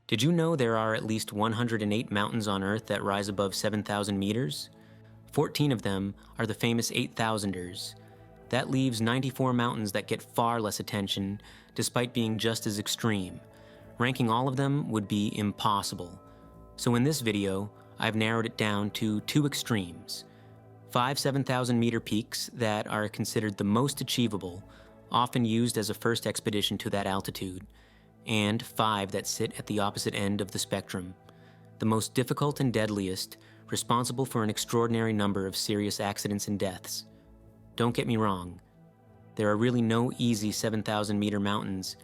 Did you know there are at least 108 mountains on Earth that rise above 7,000 meters? 14 of them are the famous 8,000ers. That leaves 94 mountains that get far less attention, despite being just as extreme. Ranking all of them would be impossible. So in this video, I've narrowed it down to two extremes. 5 7,000 meter peaks that are considered the most achievable, often used as a first expedition to that altitude, and 5 that sit at the opposite end of the spectrum, the most difficult and deadliest, responsible for an extraordinary number of serious accidents and deaths. Don't get me wrong, there are really no easy 7,000 meter mountains,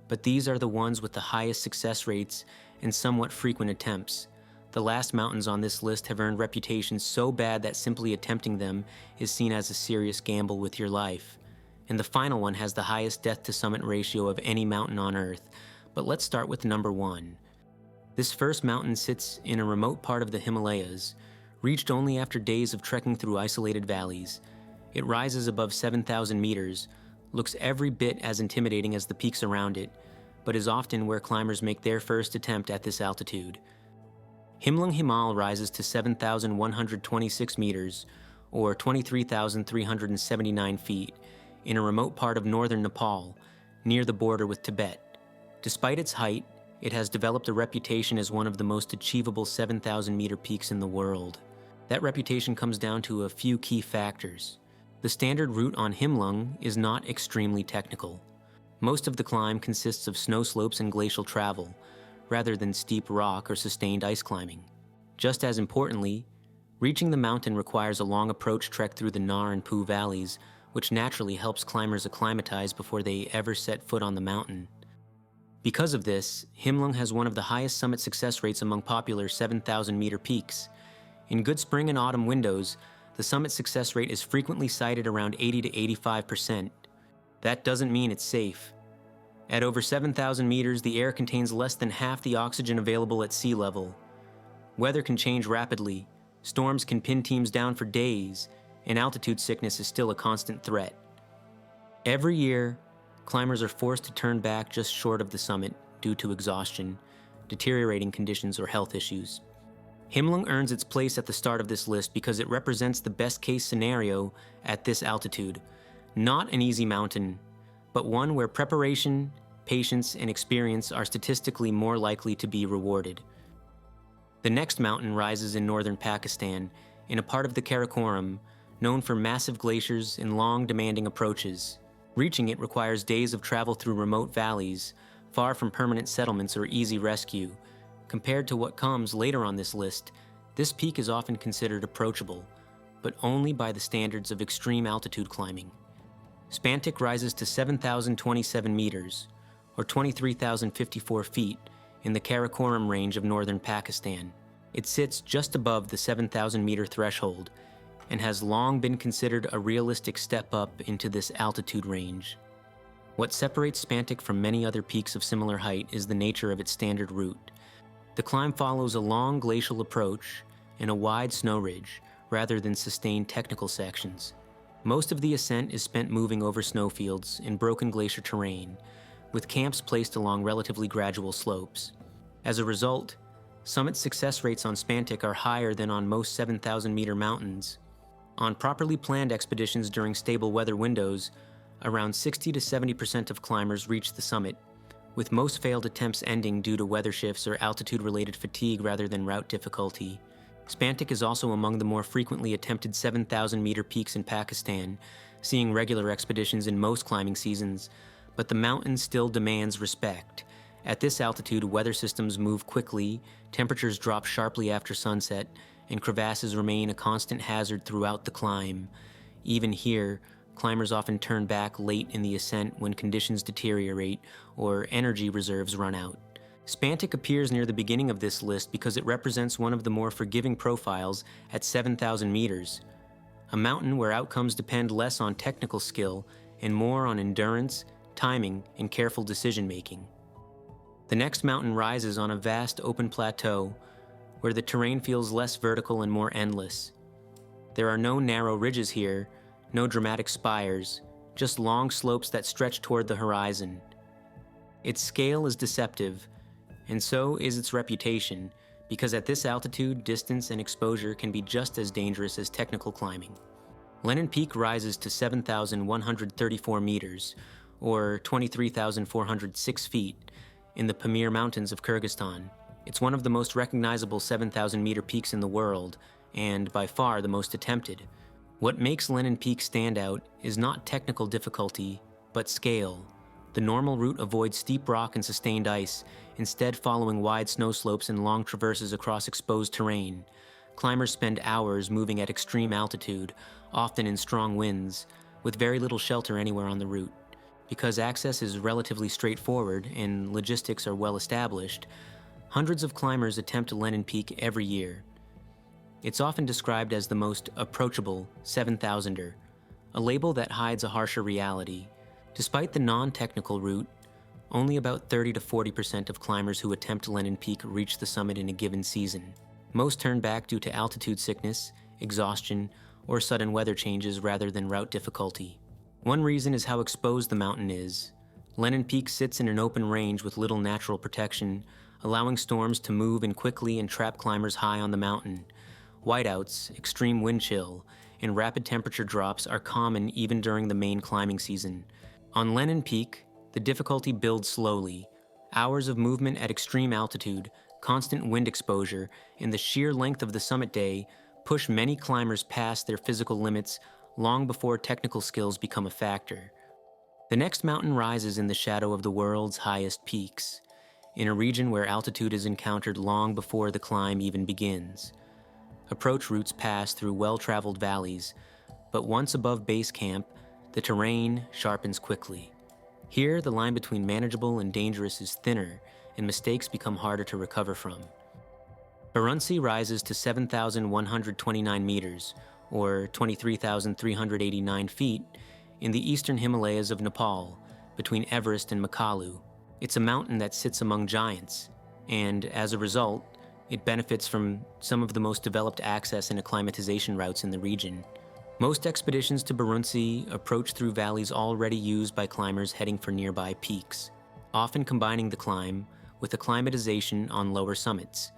but these are the ones with the highest success rates and somewhat frequent attempts. The last mountains on this list have earned reputations so bad that simply attempting them is seen as a serious gamble with your life. And the final one has the highest death-to-summit ratio of any mountain on Earth. But let's start with number 1. This first mountain sits in a remote part of the Himalayas, reached only after days of trekking through isolated valleys. It rises above 7,000 meters, looks every bit as intimidating as the peaks around it, but is often where climbers make their first attempt at this altitude. Himlung Himal rises to 7,126 meters, or 23,379 feet, in a remote part of northern Nepal, near the border with Tibet. Despite its height, it has developed a reputation as one of the most achievable 7,000 meter peaks in the world. That reputation comes down to a few key factors. The standard route on Himlung is not extremely technical. Most of the climb consists of snow slopes and glacial travel, rather than steep rock or sustained ice climbing. Just as importantly, reaching the mountain requires a long approach trek through the Nar and Pu valleys, which naturally helps climbers acclimatize before they ever set foot on the mountain. Because of this, Himlung has one of the highest summit success rates among popular 7,000 meter peaks. In good spring and autumn windows, the summit success rate is frequently cited around 80 to 85%. That doesn't mean it's safe. At over 7,000 meters, the air contains less than half the oxygen available at sea level. Weather can change rapidly, storms can pin teams down for days, and altitude sickness is still a constant threat. Every year, climbers are forced to turn back just short of the summit due to exhaustion, deteriorating conditions, or health issues. Himlung earns its place at the start of this list because it represents the best-case scenario at this altitude. Not an easy mountain, but one where preparation, patience, and experience are statistically more likely to be rewarded. The next mountain rises in northern Pakistan, in a part of the Karakoram, known for massive glaciers and long, demanding approaches. Reaching it requires days of travel through remote valleys, far from permanent settlements or easy rescue. Compared to what comes later on this list, this peak is often considered approachable, but only by the standards of extreme altitude climbing. Spantik rises to 7,027 meters, or 23,054 feet, in the Karakoram range of northern Pakistan. It sits just above the 7,000 meter threshold, and has long been considered a realistic step up into this altitude range. What separates Spantik from many other peaks of similar height is the nature of its standard route. The climb follows a long glacial approach and a wide snow ridge, rather than sustained technical sections. Most of the ascent is spent moving over snowfields in broken glacier terrain, with camps placed along relatively gradual slopes. As a result, summit success rates on Spantik are higher than on most 7,000 meter mountains. On properly planned expeditions during stable weather windows, around 60 to 70% of climbers reach the summit, with most failed attempts ending due to weather shifts or altitude-related fatigue rather than route difficulty. Spantik is also among the more frequently attempted 7,000 meter peaks in Pakistan, seeing regular expeditions in most climbing seasons, but the mountain still demands respect. At this altitude, weather systems move quickly, temperatures drop sharply after sunset, and crevasses remain a constant hazard throughout the climb. Even here, climbers often turn back late in the ascent when conditions deteriorate or energy reserves run out. Spantik appears near the beginning of this list because it represents one of the more forgiving profiles at 7,000 meters, a mountain where outcomes depend less on technical skill and more on endurance, timing, and careful decision-making. The next mountain rises on a vast open plateau where the terrain feels less vertical and more endless. There are no narrow ridges here, no dramatic spires, just long slopes that stretch toward the horizon. Its scale is deceptive. And so is its reputation, because at this altitude, distance and exposure can be just as dangerous as technical climbing. Lenin Peak rises to 7,134 meters, or 23,406 feet, in the Pamir Mountains of Kyrgyzstan. It's one of the most recognizable 7,000-meter peaks in the world, and by far the most attempted. What makes Lenin Peak stand out is not technical difficulty, but scale. The normal route avoids steep rock and sustained ice, instead following wide snow slopes and long traverses across exposed terrain. Climbers spend hours moving at extreme altitude, often in strong winds, with very little shelter anywhere on the route. Because access is relatively straightforward and logistics are well established, hundreds of climbers attempt Lenin Peak every year. It's often described as the most approachable 7,000er, a label that hides a harsher reality. Despite the non-technical route, only about 30 to 40% of climbers who attempt Lenin Peak reach the summit in a given season. Most turn back due to altitude sickness, exhaustion, or sudden weather changes rather than route difficulty. One reason is how exposed the mountain is. Lenin Peak sits in an open range with little natural protection, allowing storms to move in quickly and trap climbers high on the mountain. Whiteouts, extreme wind chill, and rapid temperature drops are common even during the main climbing season. On Lenin Peak, the difficulty builds slowly. Hours of movement at extreme altitude, constant wind exposure, and the sheer length of the summit day push many climbers past their physical limits long before technical skills become a factor. The next mountain rises in the shadow of the world's highest peaks, in a region where altitude is encountered long before the climb even begins. Approach routes pass through well-traveled valleys, but once above base camp, the terrain sharpens quickly. Here, the line between manageable and dangerous is thinner, and mistakes become harder to recover from. Baruntse rises to 7,129 meters, or 23,389 feet, in the eastern Himalayas of Nepal, between Everest and Makalu. It's a mountain that sits among giants, and as a result, it benefits from some of the most developed access and acclimatization routes in the region. Most expeditions to Baruntse approach through valleys already used by climbers heading for nearby peaks, often combining the climb with acclimatization on lower summits.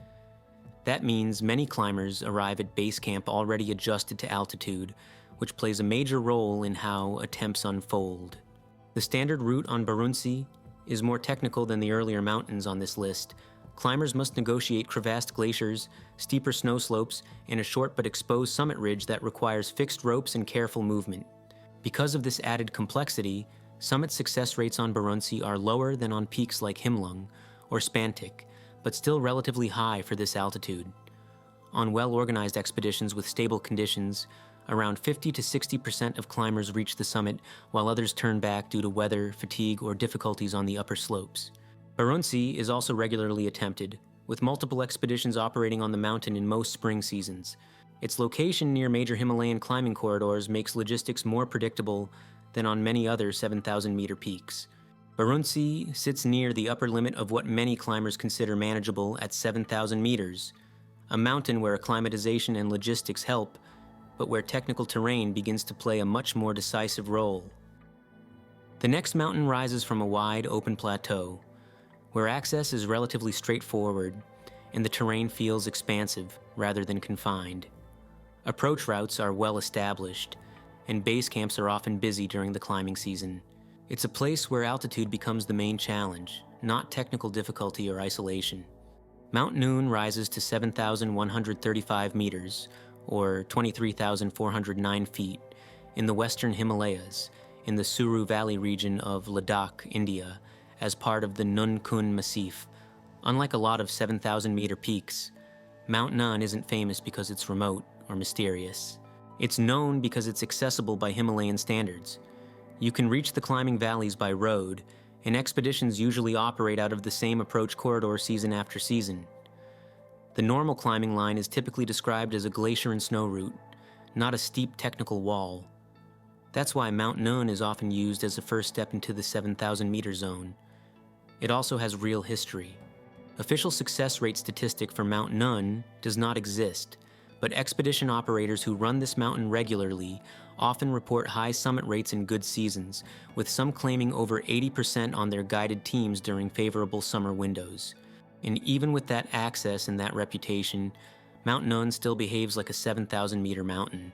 That means many climbers arrive at base camp already adjusted to altitude, which plays a major role in how attempts unfold. The standard route on Baruntse is more technical than the earlier mountains on this list. Climbers must negotiate crevassed glaciers, steeper snow slopes, and a short but exposed summit ridge that requires fixed ropes and careful movement. Because of this added complexity, summit success rates on Baruntse are lower than on peaks like Himlung or Spantik, but still relatively high for this altitude. On well-organized expeditions with stable conditions, around 50 to 60% of climbers reach the summit, while others turn back due to weather, fatigue, or difficulties on the upper slopes. Baruntse is also regularly attempted, with multiple expeditions operating on the mountain in most spring seasons. Its location near major Himalayan climbing corridors makes logistics more predictable than on many other 7,000-meter peaks. Baruntse sits near the upper limit of what many climbers consider manageable at 7,000 meters, a mountain where acclimatization and logistics help, but where technical terrain begins to play a much more decisive role. The next mountain rises from a wide, open plateau, where access is relatively straightforward and the terrain feels expansive rather than confined. Approach routes are well established, and base camps are often busy during the climbing season. It's a place where altitude becomes the main challenge, not technical difficulty or isolation. Mount Noon rises to 7,135 meters, or 23,409 feet, in the western Himalayas, in the Suru Valley region of Ladakh, India, as part of the Nun Kun Massif. Unlike a lot of 7,000-meter peaks, Mount Nun isn't famous because it's remote or mysterious. It's known because it's accessible by Himalayan standards. You can reach the climbing valleys by road, and expeditions usually operate out of the same approach corridor season after season. The normal climbing line is typically described as a glacier and snow route, not a steep technical wall. That's why Mount Nun is often used as a first step into the 7,000-meter zone. It also has real history. Official success rate statistic for Mount Nun does not exist, but expedition operators who run this mountain regularly often report high summit rates in good seasons, with some claiming over 80% on their guided teams during favorable summer windows. And even with that access and that reputation, Mount Nun still behaves like a 7,000-meter mountain.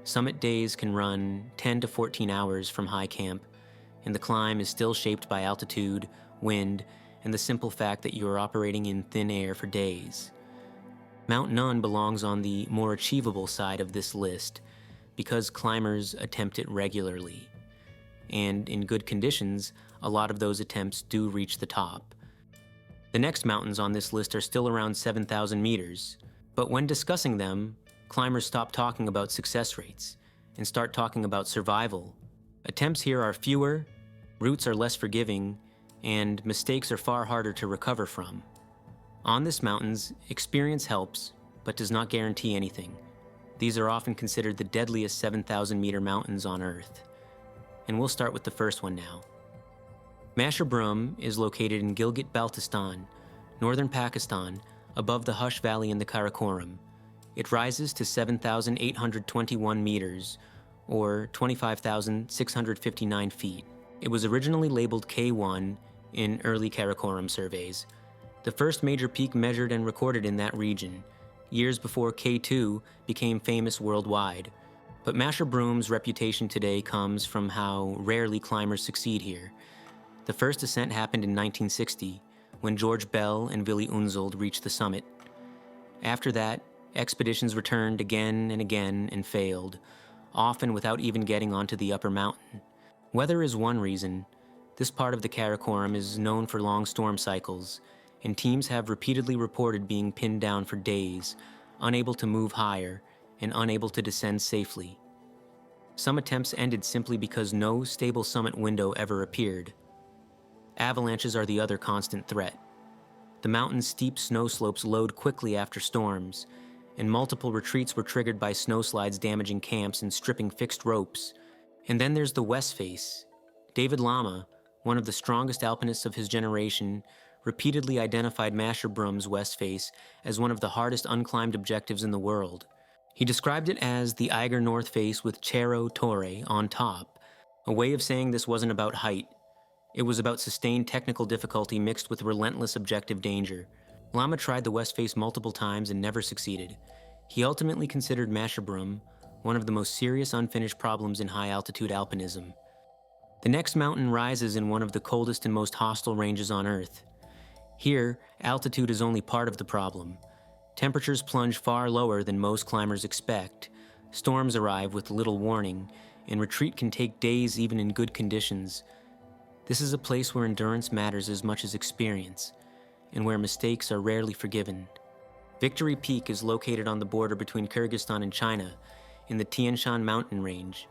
Summit days can run 10 to 14 hours from high camp, and the climb is still shaped by altitude, wind, and the simple fact that you are operating in thin air for days. Mount Nun belongs on the more achievable side of this list because climbers attempt it regularly. And in good conditions, a lot of those attempts do reach the top. The next mountains on this list are still around 7,000 meters, but when discussing them, climbers stop talking about success rates and start talking about survival. Attempts here are fewer, routes are less forgiving, and mistakes are far harder to recover from. On this mountains, experience helps, but does not guarantee anything. These are often considered the deadliest 7,000-meter mountains on Earth. And we'll start with the first one now. Masherbrum is located in Gilgit-Baltistan, northern Pakistan, above the Hush Valley in the Karakoram. It rises to 7,821 meters, or 25,659 feet. It was originally labeled K1 in early Karakoram surveys, the first major peak measured and recorded in that region, years before K2 became famous worldwide. But Masherbrum's reputation today comes from how rarely climbers succeed here. The first ascent happened in 1960, when George Bell and Willy Unzold reached the summit. After that, expeditions returned again and again and failed, often without even getting onto the upper mountain. Weather is one reason. This part of the Karakoram is known for long storm cycles, and teams have repeatedly reported being pinned down for days, unable to move higher, and unable to descend safely. Some attempts ended simply because no stable summit window ever appeared. Avalanches are the other constant threat. The mountain's steep snow slopes load quickly after storms, and multiple retreats were triggered by snowslides damaging camps and stripping fixed ropes. And then there's the west face. David Lama, one of the strongest alpinists of his generation, repeatedly identified Masherbrum's west face as one of the hardest unclimbed objectives in the world. He described it as the Eiger North Face with Cerro Torre on top, a way of saying this wasn't about height. It was about sustained technical difficulty mixed with relentless objective danger. Lama tried the west face multiple times and never succeeded. He ultimately considered Masherbrum one of the most serious unfinished problems in high-altitude alpinism. The next mountain rises in one of the coldest and most hostile ranges on Earth. Here, altitude is only part of the problem. Temperatures plunge far lower than most climbers expect. Storms arrive with little warning, and retreat can take days even in good conditions. This is a place where endurance matters as much as experience, and where mistakes are rarely forgiven. Victory Peak is located on the border between Kyrgyzstan and China, in the Tian Shan mountain range.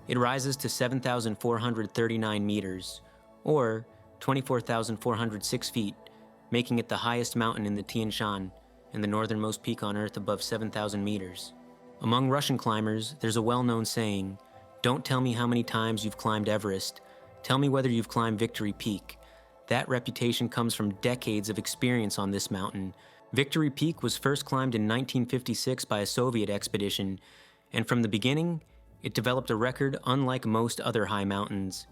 It rises to 7,439 meters, or 24,406 feet, making it the highest mountain in the Tian Shan and the northernmost peak on Earth above 7,000 meters. Among Russian climbers, there's a well-known saying, "Don't tell me how many times you've climbed Everest, tell me whether you've climbed Victory Peak." That reputation comes from decades of experience on this mountain. Victory Peak was first climbed in 1956 by a Soviet expedition, and from the beginning, it developed a record unlike most other high mountains.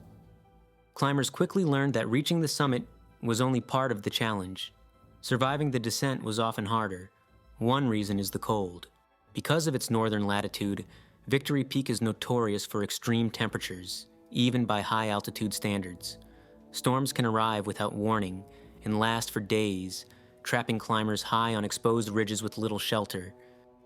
Climbers quickly learned that reaching the summit was only part of the challenge. Surviving the descent was often harder. One reason is the cold. Because of its northern latitude, Victory Peak is notorious for extreme temperatures, even by high-altitude standards. Storms can arrive without warning and last for days, trapping climbers high on exposed ridges with little shelter.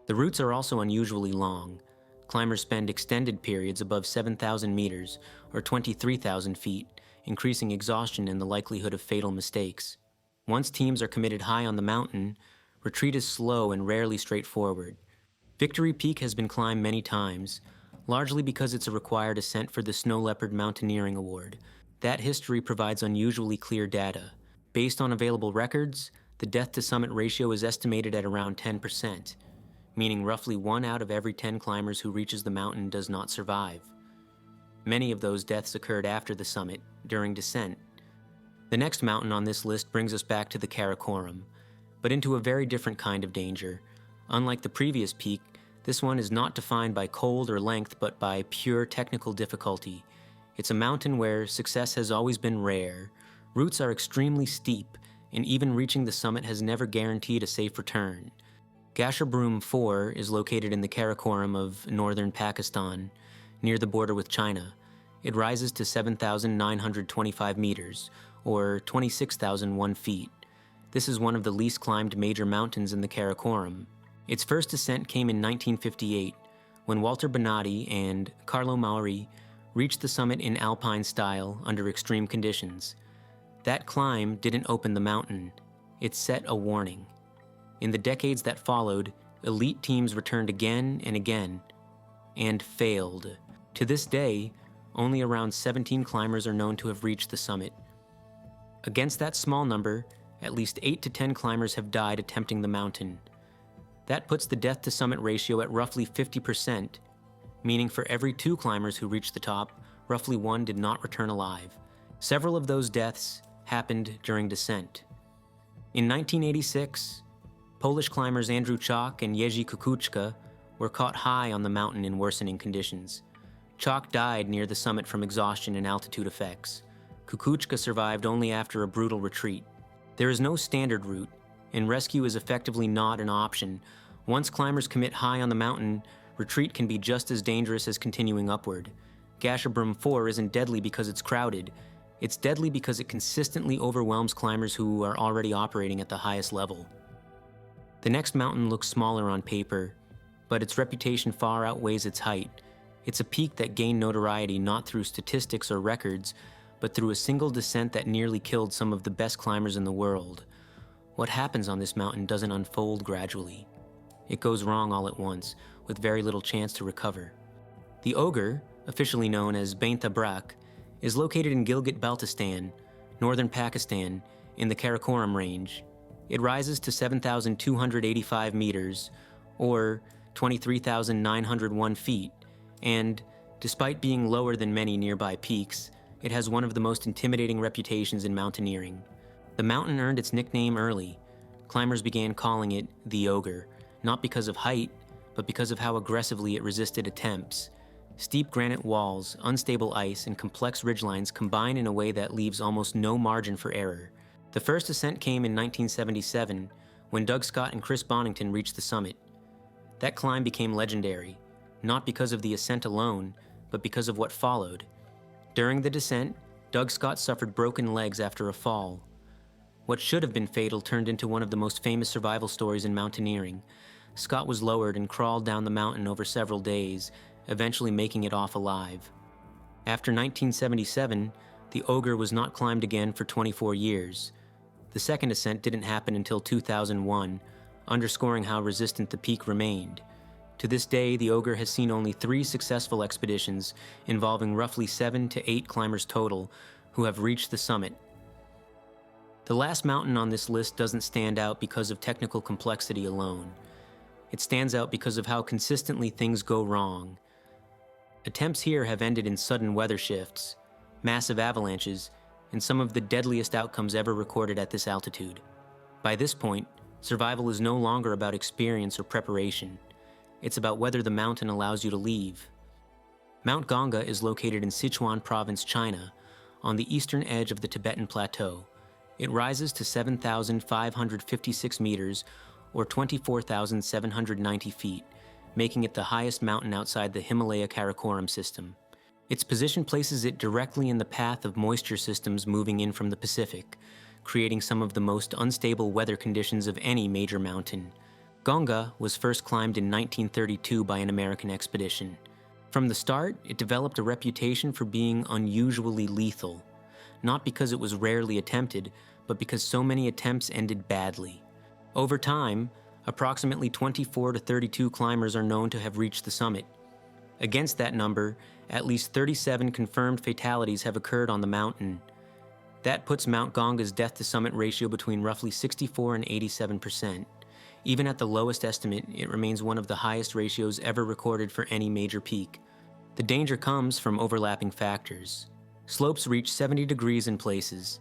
The routes are also unusually long. Climbers spend extended periods above 7,000 meters, or 23,000 feet, increasing exhaustion and the likelihood of fatal mistakes. Once teams are committed high on the mountain, retreat is slow and rarely straightforward. Victory Peak has been climbed many times, largely because it's a required ascent for the Snow Leopard Mountaineering Award. That history provides unusually clear data. Based on available records, the death-to-summit ratio is estimated at around 10%, meaning roughly 1 out of every 10 climbers who reaches the mountain does not survive. Many of those deaths occurred after the summit, during descent. The next mountain on this list brings us back to the Karakoram, but into a very different kind of danger. Unlike the previous peak, this one is not defined by cold or length, but by pure technical difficulty. It's a mountain where success has always been rare. Routes are extremely steep, and even reaching the summit has never guaranteed a safe return. Gasherbrum IV is located in the Karakoram of northern Pakistan, near the border with China. It rises to 7,925 meters, or 26,001 feet. This is one of the least climbed major mountains in the Karakoram. Its first ascent came in 1958, when Walter Bonatti and Carlo Mauri reached the summit in alpine style under extreme conditions. That climb didn't open the mountain, it set a warning. In the decades that followed, elite teams returned again and again, and failed. To this day, only around 17 climbers are known to have reached the summit. Against that small number, at least 8 to 10 climbers have died attempting the mountain. That puts the death-to-summit ratio at roughly 50%, meaning for every 2 climbers who reached the top, roughly 1 did not return alive. Several of those deaths happened during descent. In 1986, Polish climbers Andrew Czok and Jerzy Kukuczka were caught high on the mountain in worsening conditions. Czok died near the summit from exhaustion and altitude effects. Kukuczka survived only after a brutal retreat. There is no standard route, and rescue is effectively not an option. Once climbers commit high on the mountain, retreat can be just as dangerous as continuing upward. Gasherbrum IV isn't deadly because it's crowded. It's deadly because it consistently overwhelms climbers who are already operating at the highest level. The next mountain looks smaller on paper, but its reputation far outweighs its height. It's a peak that gained notoriety not through statistics or records, but through a single descent that nearly killed some of the best climbers in the world. What happens on this mountain doesn't unfold gradually. It goes wrong all at once, with very little chance to recover. The Ogre, officially known as Bainta Brak, is located in Gilgit-Baltistan, northern Pakistan, in the Karakoram range. It rises to 7,285 meters, or 23,901 feet, and, despite being lower than many nearby peaks, it has one of the most intimidating reputations in mountaineering. The mountain earned its nickname early. Climbers began calling it the Ogre, not because of height, but because of how aggressively it resisted attempts. Steep granite walls, unstable ice, and complex ridgelines combine in a way that leaves almost no margin for error. The first ascent came in 1977, when Doug Scott and Chris Bonington reached the summit. That climb became legendary, not because of the ascent alone, but because of what followed. During the descent, Doug Scott suffered broken legs after a fall. What should have been fatal turned into one of the most famous survival stories in mountaineering. Scott was lowered and crawled down the mountain over several days, eventually making it off alive. After 1977, the Ogre was not climbed again for 24 years. The second ascent didn't happen until 2001, underscoring how resistant the peak remained. To this day, the Ogre has seen only 3 successful expeditions involving roughly 7 to 8 climbers total who have reached the summit. The last mountain on this list doesn't stand out because of technical complexity alone. It stands out because of how consistently things go wrong. Attempts here have ended in sudden weather shifts, massive avalanches, and some of the deadliest outcomes ever recorded at this altitude. By this point, survival is no longer about experience or preparation. It's about whether the mountain allows you to leave. Mount Gongga is located in Sichuan Province, China, on the eastern edge of the Tibetan Plateau. It rises to 7,556 meters, or 24,790 feet, making it the highest mountain outside the Himalaya Karakoram system. Its position places it directly in the path of moisture systems moving in from the Pacific, creating some of the most unstable weather conditions of any major mountain. Gongga was first climbed in 1932 by an American expedition. From the start, it developed a reputation for being unusually lethal, not because it was rarely attempted, but because so many attempts ended badly. Over time, approximately 24 to 32 climbers are known to have reached the summit. Against that number, at least 37 confirmed fatalities have occurred on the mountain. That puts Mount Gongga's death-to-summit ratio between roughly 64 and 87%. Even at the lowest estimate, it remains one of the highest ratios ever recorded for any major peak. The danger comes from overlapping factors. Slopes reach 70 degrees in places.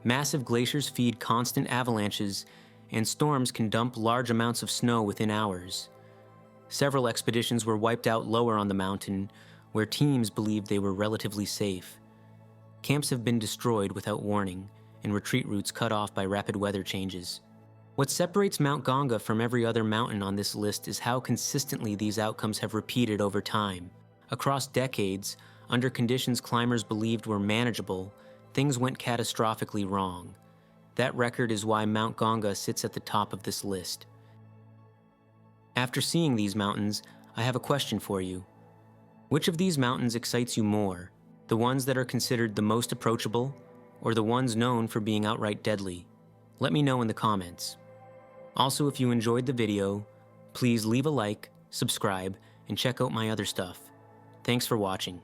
Massive glaciers feed constant avalanches, and storms can dump large amounts of snow within hours. Several expeditions were wiped out lower on the mountain, where teams believed they were relatively safe. Camps have been destroyed without warning, and retreat routes cut off by rapid weather changes. What separates Mount Gongga from every other mountain on this list is how consistently these outcomes have repeated over time. Across decades, under conditions climbers believed were manageable, things went catastrophically wrong. That record is why Mount Gongga sits at the top of this list. After seeing these mountains, I have a question for you. Which of these mountains excites you more? The ones that are considered the most approachable, or the ones known for being outright deadly? Let me know in the comments. Also, if you enjoyed the video, please leave a like, subscribe, and check out my other stuff. Thanks for watching.